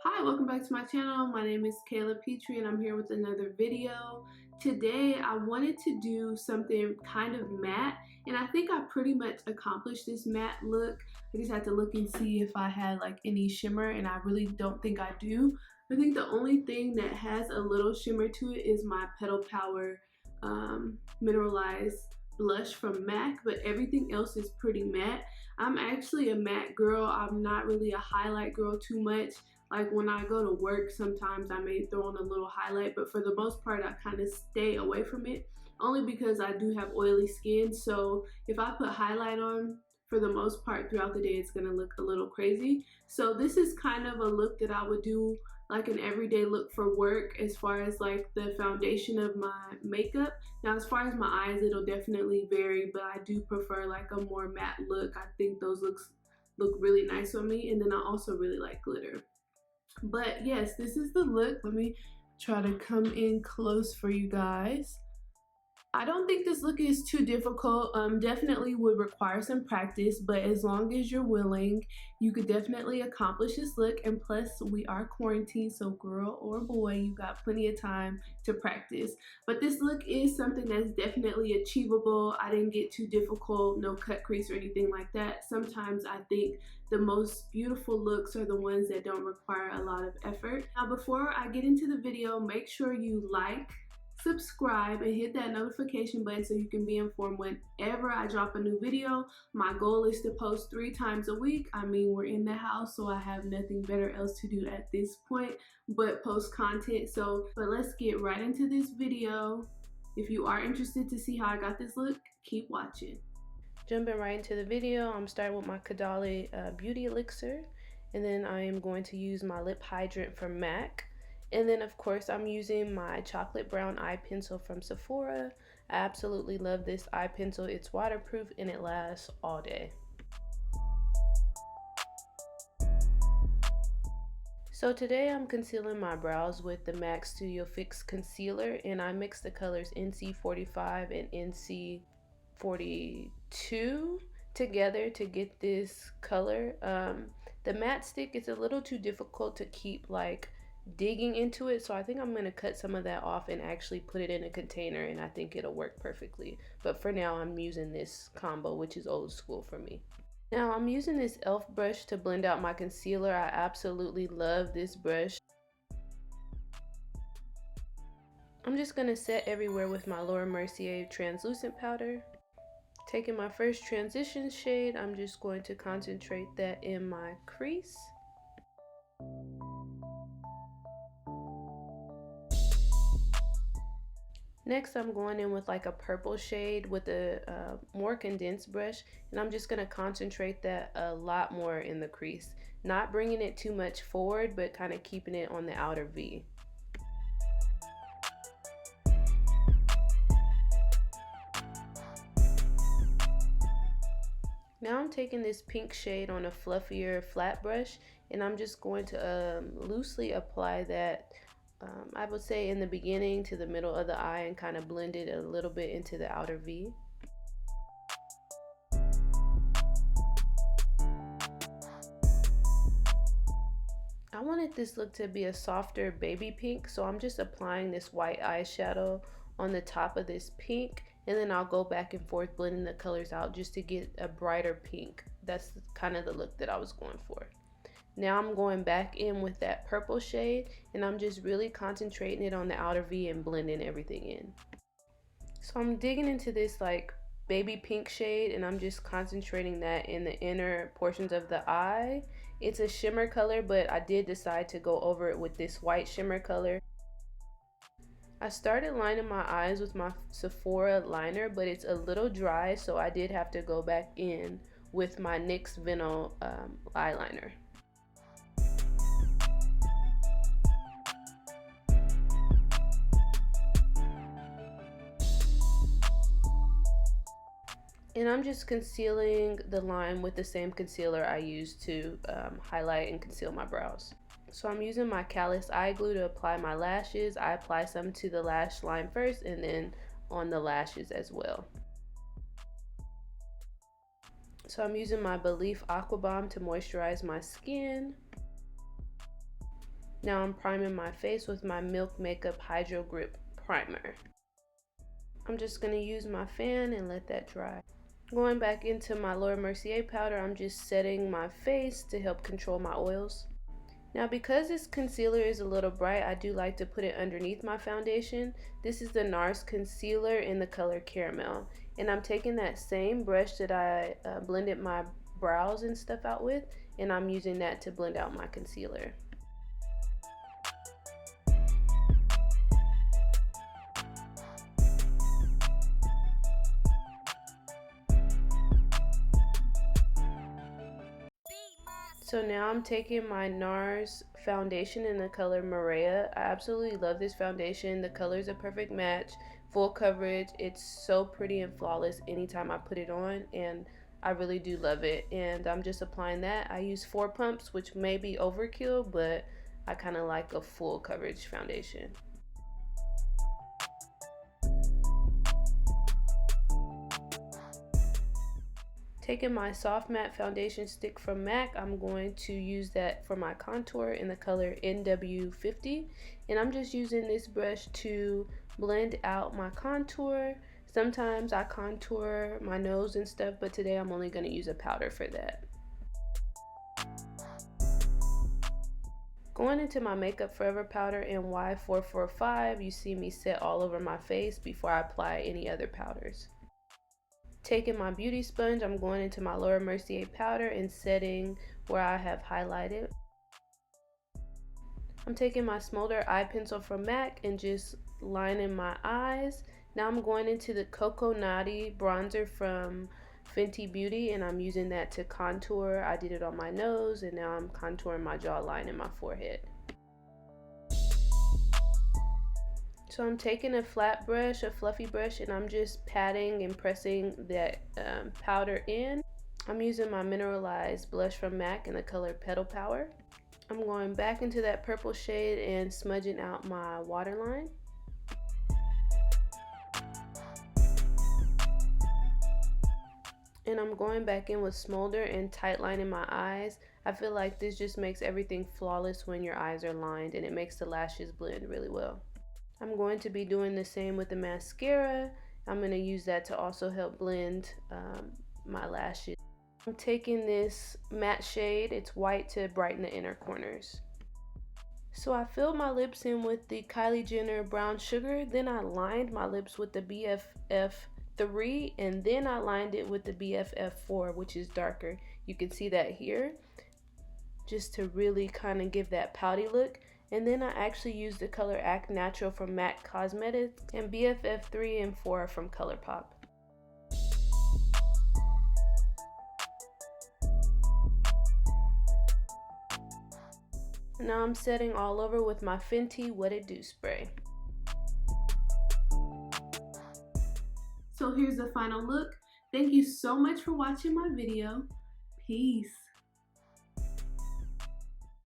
Hi, welcome back to my channel. My name is Kayla Petrie and I'm here with another video. Today I wanted to do something kind of matte, and I think I pretty much accomplished this matte look. I just had to look and see if I had like any shimmer, and I really don't think I do. I think the only thing that has a little shimmer to it is my Petal Power mineralized blush from MAC, but everything else is pretty matte. I'm actually a matte girl. I'm not really a highlight girl too much. Like when I go to work, sometimes I may throw on a little highlight, but for the most part, I kind of stay away from it, only because I do have oily skin. So if I put highlight on, for the most part throughout the day, it's gonna look a little crazy. So this is kind of a look that I would do like an everyday look for work, as far as like the foundation of my makeup. Now as far as my eyes, it'll definitely vary, but I do prefer like a more matte look. I think those looks look really nice on me, and then I also really like glitter. But yes, this is the look. Let me try to come in close for you guys. I don't think this look is too difficult. Definitely would require some practice, but as long as you're willing, you could definitely accomplish this look. And plus, we are quarantined, so girl or boy, you got plenty of time to practice. But this look is something that's definitely achievable. I didn't get too difficult, no cut, crease, or anything like that. Sometimes I think the most beautiful looks are the ones that don't require a lot of effort. Now, before I get into the video, make sure you like, subscribe, and hit that notification button so you can be informed whenever I drop a new video. My goal is to post 3 times a week. I mean, we're in the house, so I have nothing better else to do at this point but post content. But let's get right into this video. If you are interested to see how I got this look, keep watching. Jumping right into the video, I'm starting with my kaylashantalbeautyllc Beauty Elixir, and then I am going to use my lip hydrant from MAC. And then of course I'm using my chocolate brown eye pencil from Sephora. I absolutely love this eye pencil. It's waterproof and it lasts all day. So today I'm concealing my brows with the MAC Studio Fix Concealer, and I mixed the colors NC45 and NC42 together to get this color. The matte stick is a little too difficult to keep like digging into it, so I think I'm going to cut some of that off and actually put it in a container, and I think it'll work perfectly. But for now I'm using this combo, which is old school for me. Now I'm using this e.l.f. brush to blend out my concealer. I absolutely love this brush. I'm just going to set everywhere with my Laura Mercier translucent powder. Taking my first transition shade, I'm just going to concentrate that in my crease. Next, I'm going in with like a purple shade with a more condensed brush, and I'm just going to concentrate that a lot more in the crease. Not bringing it too much forward, but kind of keeping it on the outer V. Now I'm taking this pink shade on a fluffier flat brush, and I'm just going to loosely apply that, I would say in the beginning to the middle of the eye, and kind of blend it a little bit into the outer V. I wanted this look to be a softer baby pink, so I'm just applying this white eyeshadow on the top of this pink, and then I'll go back and forth blending the colors out just to get a brighter pink. That's kind of the look that I was going for. Now I'm going back in with that purple shade, and I'm just really concentrating it on the outer V and blending everything in. So I'm digging into this like baby pink shade, and I'm just concentrating that in the inner portions of the eye. It's a shimmer color, but I did decide to go over it with this white shimmer color. I started lining my eyes with my Sephora liner, but it's a little dry, so I did have to go back in with my NYX Vinyl eyeliner. And I'm just concealing the line with the same concealer I used to highlight and conceal my brows. So I'm using my callus eye glue to apply my lashes. I apply some to the lash line first and then on the lashes as well. So I'm using my Belief Aqua Bomb to moisturize my skin. Now I'm priming my face with my Milk Makeup Hydro Grip Primer. I'm just going to use my fan and let that dry. Going back into my Laura Mercier powder, I'm just setting my face to help control my oils. Now because this concealer is a little bright, I do like to put it underneath my foundation. This is the NARS concealer in the color Caramel. And I'm taking that same brush that I blended my brows and stuff out with, and I'm using that to blend out my concealer. So now I'm taking my NARS foundation in the color Maria. I absolutely love this foundation. The color is a perfect match, full coverage. It's so pretty and flawless anytime I put it on, and I really do love it. And I'm just applying that. I use 4 pumps, which may be overkill, but I kind of like a full coverage foundation. Taking my soft matte foundation stick from MAC, I'm going to use that for my contour in the color NW50, and I'm just using this brush to blend out my contour. Sometimes I contour my nose and stuff, but today I'm only going to use a powder for that. Going into my Makeup Forever powder in Y445, you see me set all over my face before I apply any other powders. Taking my beauty sponge, I'm going into my Laura Mercier powder and setting where I have highlighted. I'm taking my Smolder eye pencil from MAC and just lining my eyes. Now I'm going into the Cocoa Naughty bronzer from Fenty Beauty, and I'm using that to contour. I did it on my nose, and now I'm contouring my jawline and my forehead. So I'm taking a flat brush, a fluffy brush, and I'm just patting and pressing that powder in. I'm using my mineralized blush from MAC in the color Petal Power. I'm going back into that purple shade and smudging out my waterline. And I'm going back in with Smolder and tight lining my eyes. I feel like this just makes everything flawless when your eyes are lined, and it makes the lashes blend really well. I'm going to be doing the same with the mascara. I'm going to use that to also help blend my lashes. I'm taking this matte shade, it's white, to brighten the inner corners. So I filled my lips in with the Kylie Jenner Brown Sugar, then I lined my lips with the BFF3, and then I lined it with the BFF4, which is darker. You can see that here, just to really kind of give that pouty look. And then I actually used the color Act Natural from MAC Cosmetics and BFF3 and 4 from ColourPop. Now I'm setting all over with my Fenty What It Do spray. So here's the final look. Thank you so much for watching my video. Peace.